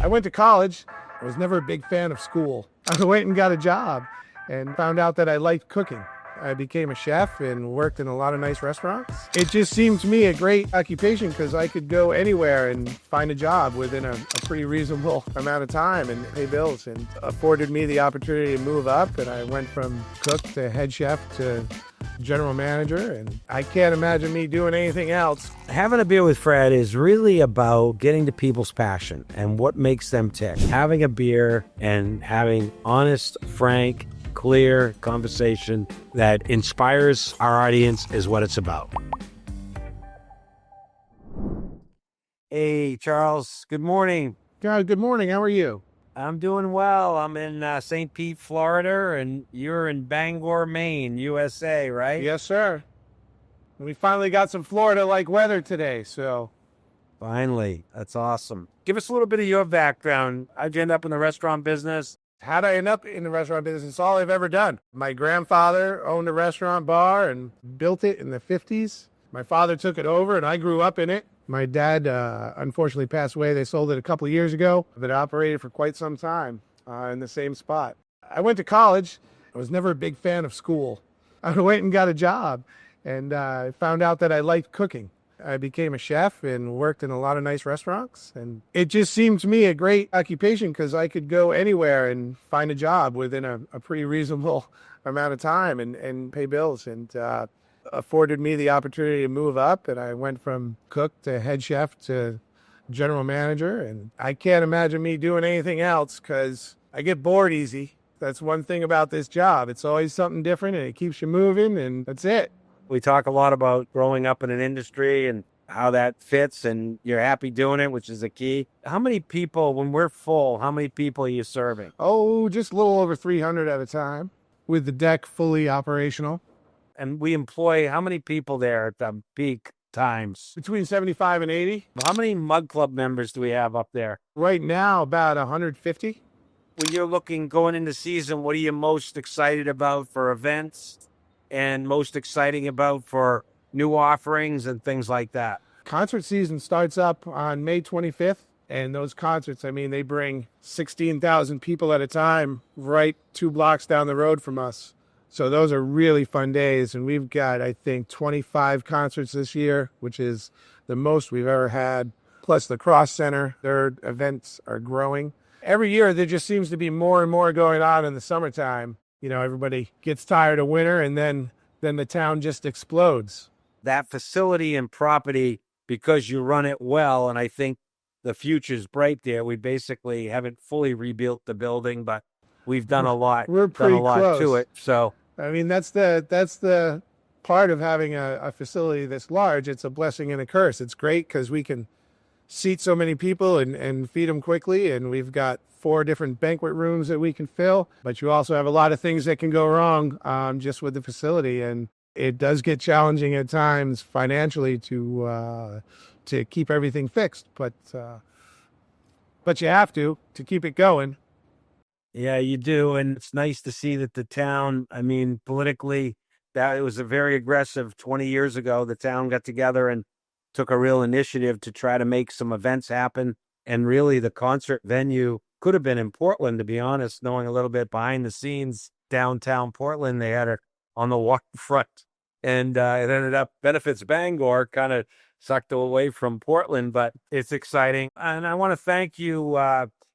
I went to college. I was never a big fan of school. I went and got a job and found out that I liked cooking. I became a chef and worked in a lot of nice restaurants. It just seemed to me a great occupation because I could go anywhere and find a job within a pretty reasonable amount of time and pay bills, and afforded me the opportunity to move up. And I went from cook to head chef to general manager, and I can't imagine me doing anything else. Having a beer with Fred is really about getting to people's passion and what makes them tick. Having a beer and having honest, frank, clear conversation that inspires our audience is what it's about. Hey, Charles, good morning. God, good morning. How are you? I'm doing well. I'm in St. Pete, Florida, and you're in Bangor, Maine, USA, right? Yes, sir. We finally got some Florida-like weather today, so. Finally. That's awesome. Give us a little bit of your background. How'd you end up in the restaurant business? How'd I end up in the restaurant business? It's all I've ever done. My grandfather owned a restaurant bar and built it in the 50s. My father took it over, and I grew up in it. My dad, unfortunately, passed away. They sold it a couple of years ago, but it operated for quite some time in the same spot. I went to college. I was never a big fan of school. I went and got a job and found out that I liked cooking. I became a chef and worked in a lot of nice restaurants. And it just seemed to me a great occupation because I could go anywhere and find a job within a pretty reasonable amount of time and pay bills. And afforded me the opportunity to move up. And I went from cook to head chef to general manager. And I can't imagine me doing anything else because I get bored easy. That's one thing about this job. It's always something different and it keeps you moving, and that's it. We talk a lot about growing up in an industry and how that fits, and you're happy doing it, which is the key. How many people, when we're full, how many people are you serving? Oh, just a little over 300 at a time with the deck fully operational. And we employ how many people there at the peak times? Between 75 and 80. How many Mug Club members do we have up there? Right now, about 150. When you're looking, going into season, what are you most excited about for events and most exciting about for new offerings and things like that? Concert season starts up on May 25th. And those concerts, I mean, they bring 16,000 people at a time right 2 blocks down the road from us. So those are really fun days. And we've got, I think, 25 concerts this year, which is the most we've ever had. Plus the Cross Center, their events are growing. Every year, there just seems to be more and more going on in the summertime. You know, everybody gets tired of winter, and then the town just explodes. That facility and property, because you run it well, and I think the future's bright there. We basically haven't fully rebuilt the building, but we've done a lot. We're pretty done a lot close to it. So I mean, that's the part of having a facility this large. It's a blessing and a curse. It's great because we can seat so many people and feed them quickly, and we've got 4 different banquet rooms that we can fill. But you also have a lot of things that can go wrong just with the facility, and it does get challenging at times financially to keep everything fixed. But you have to keep it going. yeah, you do. And it's nice to see that the town, I mean, politically, that it was a very aggressive 20 years ago. The town got together and took a real initiative to try to make some events happen. And really, the concert venue could have been in Portland, to be honest, knowing a little bit behind the scenes, downtown Portland. They had it on the waterfront. And it ended up benefits Bangor, kind of sucked away from Portland, but it's exciting. And I want to thank you,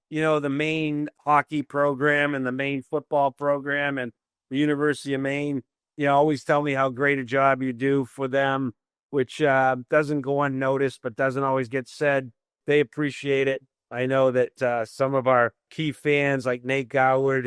the Maine hockey program and the Maine football program and the University of Maine. You always tell me how great a job you do for them, which doesn't go unnoticed, but doesn't always get said. They appreciate it. I know that some of our key fans like Nate Goward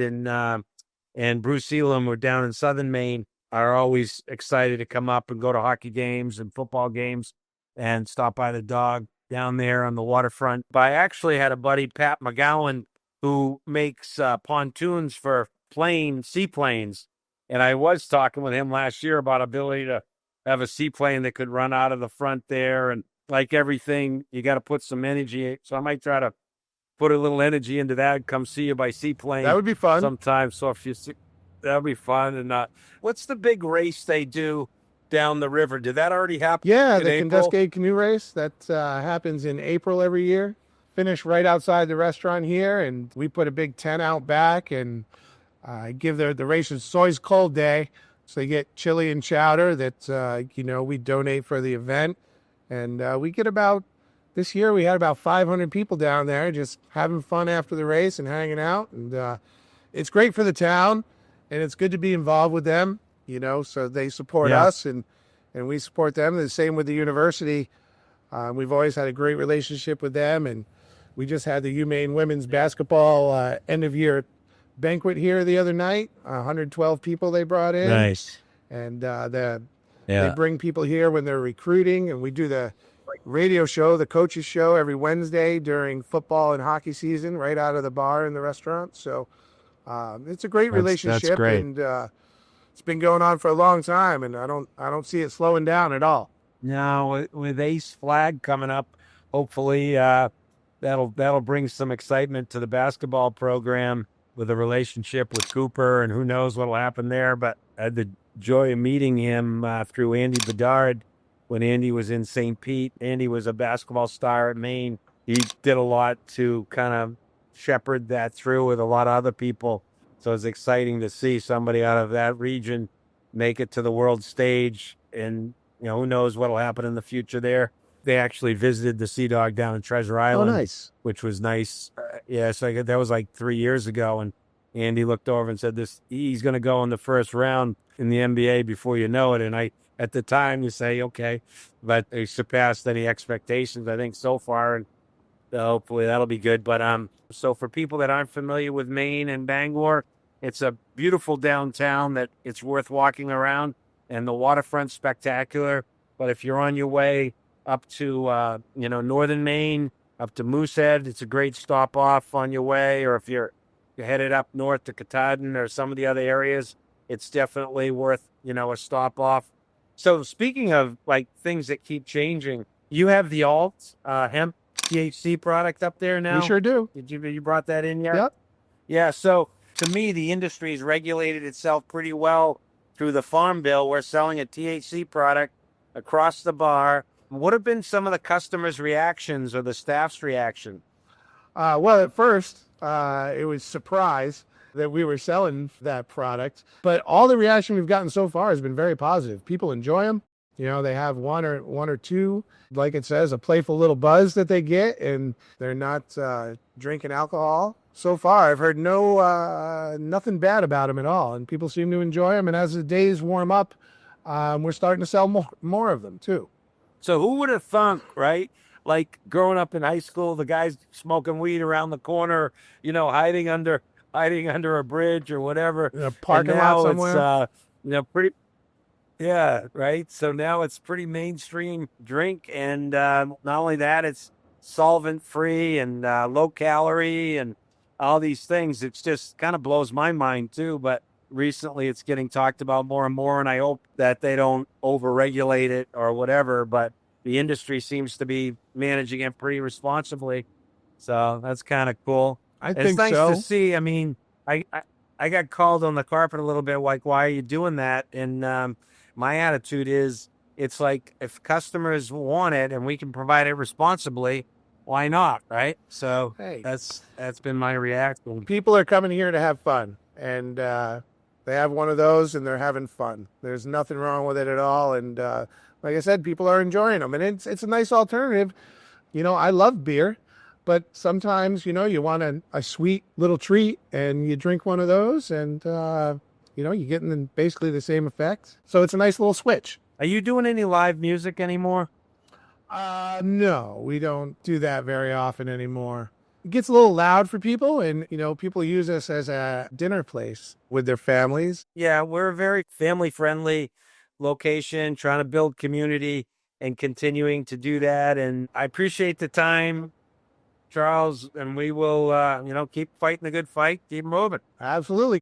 and Bruce Elam, who are down in southern Maine, are always excited to come up and go to hockey games and football games and stop by the Dog down there on the waterfront. But I actually had a buddy, Pat McGowan, who makes pontoons for seaplanes. And I was talking with him last year about ability to have a seaplane that could run out of the front there. And like everything, you got to put some energy. So I might try to put a little energy into that. Come see you by seaplane. That would be fun. Sometime. So if you see, that would be fun. And what's the big race they do down the river? Did that already happen? Yeah, in the April? Canuscade Canoe Race. That happens in April every year. finish right outside the restaurant here, and we put a big tent out back and give the racers. It's always cold day, so they get chili and chowder that we donate for the event, and we get about. This year we had about 500 people down there just having fun after the race and hanging out, and it's great for the town, and it's good to be involved with them. So they support us, and we support them. The same with the university. We've always had a great relationship with them, and we just had the UMaine women's basketball end-of-year banquet here the other night. 112 people they brought in. Nice. And they bring people here when they're recruiting, and we do the radio show, the coaches show, every Wednesday during football and hockey season, right out of the bar in the restaurant. So it's a great relationship, that's great. And it's been going on for a long time, and I don't see it slowing down at all. Now, with Ace Flag coming up, hopefully that'll bring some excitement to the basketball program with a relationship with Cooper, and who knows what'll happen there. But I had the joy of meeting him through Andy Bedard when Andy was in St. Pete. Andy was a basketball star at Maine. He did a lot to kind of shepherd that through with a lot of other people. So it's exciting to see somebody out of that region make it to the world stage, and who knows what'll happen in the future there. They actually visited the Sea Dog down in Treasure Island. Oh, nice. Which was nice. So that was like 3 years ago, and Andy looked over and said, he's going to go in the first round in the NBA before you know it. And at the time, you say, okay, but they surpassed any expectations, I think, so far, and hopefully that'll be good. But so for people that aren't familiar with Maine and Bangor, it's a beautiful downtown that it's worth walking around, and the waterfront's spectacular. But if you're on your way up to northern Maine, up to Moosehead, it's a great stop off on your way. Or if you're headed up north to Katahdin or some of the other areas, it's definitely worth a stop off. So speaking of like things that keep changing, you have the alt hemp THC product up there now. We sure do. Did you brought that in yet? Yep. Yeah. So to me, the industry has regulated itself pretty well through the Farm Bill. We're selling a THC product across the bar. What have been some of the customers' reactions or the staff's reaction? Well, at first, it was surprise that we were selling that product, but all the reaction we've gotten so far has been very positive. People enjoy them. They have one or two, like it says, a playful little buzz that they get, and they're not drinking alcohol. So far, I've heard nothing bad about them at all, and people seem to enjoy them. And as the days warm up, we're starting to sell more of them too. So who would have thunk, right? Like growing up in high school, the guys smoking weed around the corner, hiding under a bridge or whatever. In a parking lot somewhere. It's pretty. Yeah, right. So now it's pretty mainstream drink, and not only that, it's solvent free and low calorie and all these things. It's just kind of blows my mind too. But recently, it's getting talked about more and more, and I hope that they don't overregulate it or whatever. But the industry seems to be managing it pretty responsibly, so that's kind of cool. I think it's nice so. to see. I mean, I got called on the carpet a little bit, like, why are you doing that? And my attitude is, it's like, if customers want it and we can provide it responsibly, why not, right? So Hey. that's been my reaction. People are coming here to have fun, and they have one of those and they're having fun. There's nothing wrong with it at all, and like I said, people are enjoying them, and it's a nice alternative. I love beer, but sometimes you want a sweet little treat, and you drink one of those, and you're getting basically the same effect. So it's a nice little switch. Are you doing any live music anymore? No, we don't do that very often anymore. It gets a little loud for people, and people use us as a dinner place with their families. Yeah, we're a very family-friendly location, trying to build community and continuing to do that. And I appreciate the time, Charles, and we will, keep fighting the good fight, keep moving. Absolutely.